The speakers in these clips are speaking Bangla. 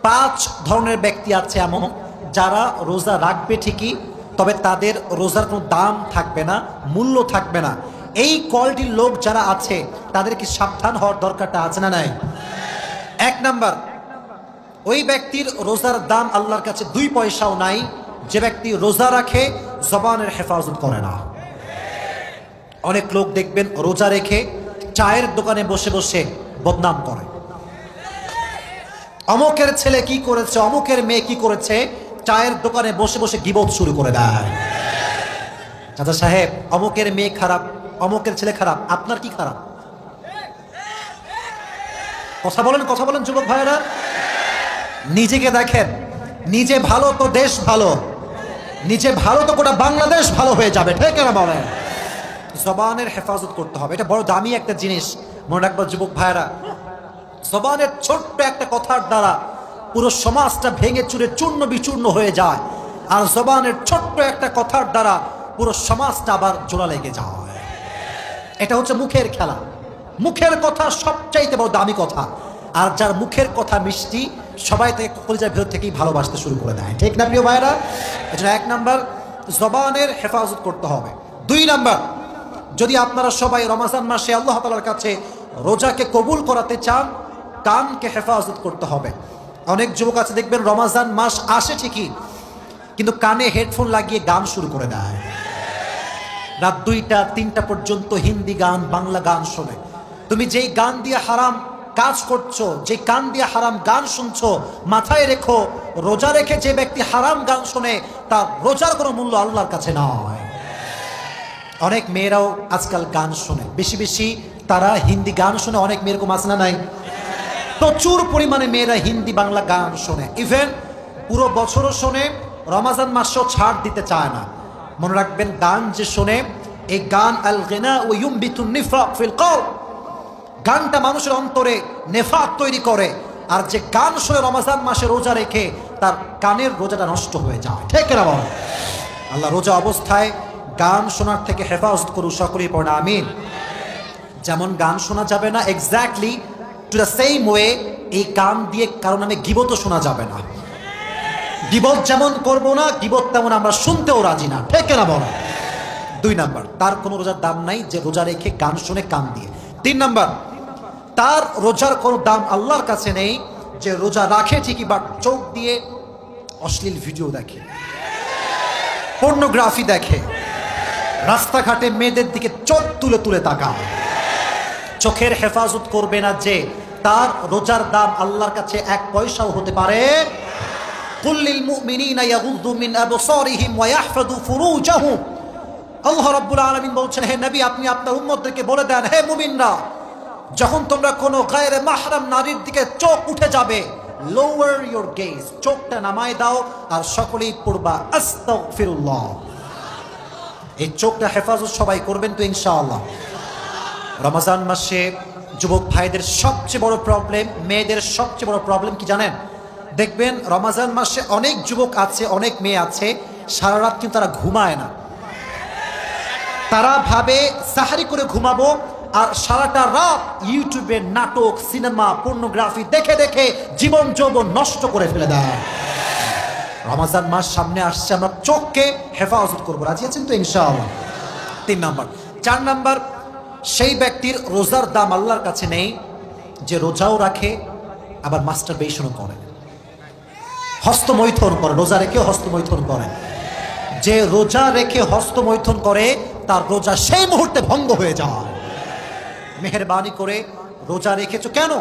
পাঁচ ধরনের ব্যক্তি আছে এমন যারা রোজা রাখবে ঠিকই, তবে তাদের রোজার কোনো দাম থাকবে না, মূল্য থাকবে না। এই কোয়ালিটির লোক যারা আছে তাদেরকে সাবধান হওয়ার দরকারটা আছে না নাই? এক নাম্বার, ওই ব্যক্তির রোজার দাম আল্লাহর কাছে 2 পয়সাও নাই যে ব্যক্তি রোজা রাখে জবানের হেফাজত করে না। অনেক লোক দেখবেন রোজা রেখে চায়ের দোকানে বসে বসে বদনাম করে, অমুকের ছেলে কি করেছে, অমুকের মেয়ে কি করেছে, চায়ের দোকানে বসে বসে গীবত শুরু করে দেয়। চাচা সাহেব, অমুকের মেয়ে খারাপ, অমুকের ছেলে খারাপ, আপনার কি খারাপ? কথা বলেন যুবক ভাইয়েরা। নিজেকে দেখেন, নিজে ভালো তো দেশ ভালো, নিজে ভালো তো গোটা বাংলাদেশ ভালো হয়ে যাবে, ঠিক না বলেন? জবানের হেফাজত করতে হবে, এটা বড় দামি একটা জিনিস। মনে রাখবো যুবক ভাইয়েরা, জবানের ছোট্ট একটা কথার দ্বারা পুরো সমাজটা ভেঙে চুরে চূর্ণ বিচূর্ণ হয়ে যায়, আর জবানের ছোট্ট একটা কথার দ্বারা পুরো সমাজটা আবার জোড়া লেগে যায়। এটা হচ্ছে মুখের খেলা। মুখের কথা সবচাইতে বড় দামি কথা, আর যার মুখের কথা মিষ্টি সবাই তাকে কলিজার ভেতর থেকেই ভালোবাসতে শুরু করে দেয়, ঠিক না প্রিয় ভাইরা? এজন্য 1 নাম্বার, জবানের হেফাজত করতে হবে। 2 নাম্বার, যদি আপনারা সবাই রমজান মাসে আল্লাহ তাআলার কাছে রোজাকে কবুল করাতে চান, কানকে হেফাজত করতে হবে। অনেক যুবক আছে দেখবেন রমজান মাস আসে ঠিকই, কিন্তু কানে হেডফোন লাগিয়ে গান শুরু করে দেয়, রাত 2টা 3টা পর্যন্ত হিন্দি গান, বাংলা গান শোনে। তুমি যেই গান দিয়ে হারাম কাজ করছো, যে কান দিয়ে হারাম গান শুনছো, মাথায় রেখো রোজা রেখে যে ব্যক্তি হারাম গান শোনে তার রোজার কোনো মূল্য আল্লাহর কাছে নয়। অনেক মেয়েরাও আজকাল গান শোনে, বেশি বেশি তারা হিন্দি গান শোনে। অনেক মেয়ের কম আছে না নাই? প্রচুর পরিমাণে মেয়েরা হিন্দি বাংলা গান শোনে, ইভেন পুরো বছরও শোনে, রমজান মাসেও ছাড় দিতে চায় না। মনে রাখবেন, গান যে শোনে, এই গান আল গিনা ওয়া ইউমবিতুন নিফাক ফিল কলব, গানটা মানুষের অন্তরে নেফাক তৈরি করে। আর যে গান শোনে রমজান মাসে রোজা রেখে, তার কানের রোজাটা নষ্ট হয়ে যায়, ঠিক না বল? আল্লাহ রোজা অবস্থায় গান শোনার থেকে হেফাজত করুন, সকলেই পড়ে আমিন। যেমন গান শোনা যাবে না, exactly to the same way এই গান দিয়ে কারো নামে গীবতও শোনা যাবে না। গীবত যেমন করব না, গীবত তেমন আমরা শুনতেও রাজি না, ঠিক না বল? 2 নাম্বার, তার কোনো রোজার দাম নাই যে রোজা রেখে গান শুনে কান দিয়ে। 3 নাম্বার, তার রোজার কোনো দাম আল্লাহর কাছে নেই যে রোজা রাখে ঠিকই বাট চোখ দিয়ে অশ্লীল ভিডিও দেখে, পর্নোগ্রাফি দেখে, রাস্তাঘাটে মেয়েদের দিকে চোখ তুলে তুলে তাকায়। চোখের হেফাজত করবে না যে, তার রোজার দাম আল্লাহর কাছে 1 পয়সাও হতে পারে। কুল্লিল মুমিনিনা ইয়াগুযু মিন আবসারিহিম ওয়া ইয়াহফাযু ফুরুজাহুম। আল্লাহ রাব্বুল আলামিন বলছেন, হে নবী, আপনি আপনার উম্মতদেরকে বলে দেন, হে মুমিনরা, যখন তোমরা কোনো গায়রে মাহরাম নারীর দিকে চোখ উঠে যাবে, লোয়ার ইউর গেজ, চোখটা নামায় দাও আর সকলেই পড়বা আস্তাগফিরুল্লাহ। এই চোখটা হেফাজত সবাই করবেন তো ইনশাআল্লাহ। রমজান মাসে যুবক ভাইদের সবচেয়ে বড় প্রবলেম, মেয়েদের সবচেয়ে বড় প্রবলেম কি জানেন? দেখবেন রমজান মাসে অনেক যুবক আছে, অনেক মেয়ে আছে, সারা রাত কিন্তু তারা ঘুমায় না। তারা ভাবে সাহারি করে ঘুমাবো, আর সারাটা রাত ইউটিউবে নাটক, সিনেমা, পর্নোগ্রাফি দেখে দেখে জীবন যৌবন নষ্ট করে ফেলে দেয়। রমজান মাস সামনে আসছে, আমরা চোখকে হেফাজত করবো, রাজি আছেন তো ইনশাআল্লাহ? 3 নাম্বার। 4 নাম্বার, সেই ব্যক্তির রোজার দাম আল্লাহর কাছে নেই যে রোজাও রাখে আবার মাস্টারবেশনও করে, হস্তমৈথুন করে, রোজা রেখে হস্তমৈথুন করে। যে রোজা রেখে হস্তমৈথুন করে তার রোজা সেই মুহূর্তে ভঙ্গ হয়ে যায়। মেহেরবানি করে, রোজা রেখেছো কেন?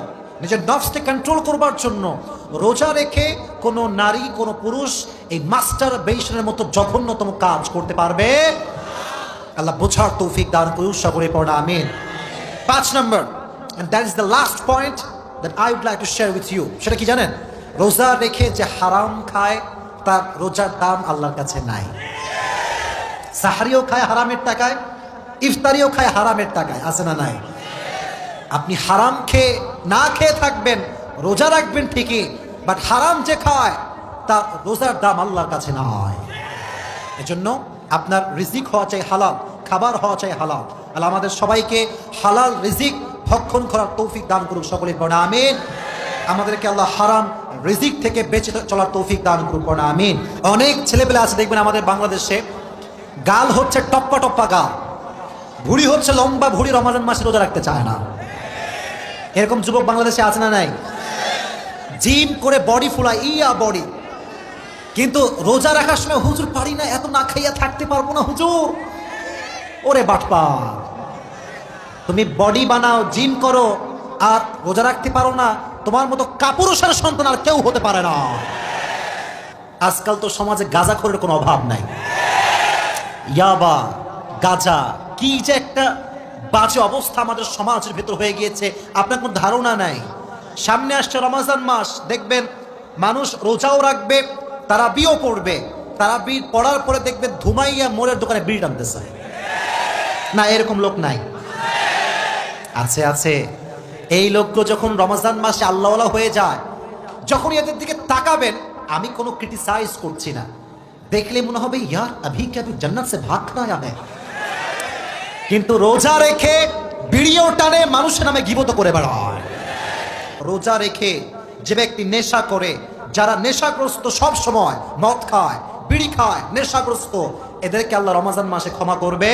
নিজের নফসকে কন্ট্রোল করবার জন্য। রোজা রেখে কোনো নারী, কোনো পুরুষ এই মাস্টারবেশনের মতো জঘন্যতম কাজ করতে পারবে? আল্লাহ বোঝার তৌফিক দান করুন, সকলে পড়া আমিন। 5 number, and that is the last point that I would like to share with you, সেটা কি জানেন? রোজা রেখে যে হারাম খায় তার রোজার দাম আল্লাহর কাছে নাই। সাহারিও খায় হারামের টাকায়, ইফতারিও খায় হারামের টাকায়, আছে না নাই? আপনি হারাম খেয়ে না খেয়ে থাকবেন, রোজা রাখবেন ঠিকই, বাট হারাম যে খায় তার রোজার দাম আল্লাহর কাছে নয়। এজন্য আপনার রিজিক হওয়া চাই হালাল, খাবার হওয়া চাই হালাল। আল্লাহ আমাদের সবাইকে হালাল রিজিক ভক্ষণ করার তৌফিক দান করুক, সকলে পড়া আমিন। আমাদেরকে আল্লাহ হারাম রিজিক থেকে বেঁচে চলার তৌফিক দান করুন, আমিন। অনেক ছেলেপেলে আছে দেখবেন আমাদের বাংলাদেশে, গাল হচ্ছে টপ্পা টপ্পা গাল, ভুড়ি হচ্ছে লম্বা ভুড়ি, রমজান মাসে রোজা রাখতে চায় না। এরকম যুবক বাংলাদেশে আছে না নাই? জিম করে বডি ফুলা ইয়া বডি, কিন্তু রোজা রাখার সময় হুজুর পারি না, এত না খাইয়া থাকতে পারবো না হুজুর। ওরে বাটপা, তুমি বডি বানাও, জিম করো, আর রোজা রাখতে পারো না, তোমার মতো কাপুরুষের সন্তান আর কেউ হতে পারে না। আজকাল তো সমাজে গাঁজাখোরের কোনো অভাব নাই। ইয়াবা, গাঁজা, কি যে একটা বাজে অবস্থা আমাদের সমাজের ভেতর হয়ে গিয়েছে, আপনার কোনো ধারণা নাই। সামনে আসছে রমজান মাস, দেখবেন মানুষ রোজাও রাখবে, তারাবিও পড়বে, তারাবি পড়ার পরে দেখবেন ধুমাইয়া মোড়ের দোকানে বিড়ি টানতেছে। না, এরকম লোক নাই? আছে, আছে। এই লোকগুলো যখন রমজান মাসে আল্লাহওয়ালা হয়ে যায়, যখন এদের দিকে তাকাবেন, আমি কোনো ক্রিটিসাইজ করছি না, দেখলে মনে হবে ইয়ার আভি কে আভি জান্নাত সে ভাগ না যাবে। কিন্তু রোজা রেখে বিড়িও টানে, মানুষের নামে গীবত করে বেড়ায়। রোজা রেখে যে ব্যক্তি নেশা করে, যারা নেশাগ্রস্ত, সব সময় মদ খায়, বিড়ি খায়, নেশাগ্রস্ত, এদেরকে আল্লাহ রমজান মাসে ক্ষমা করবে।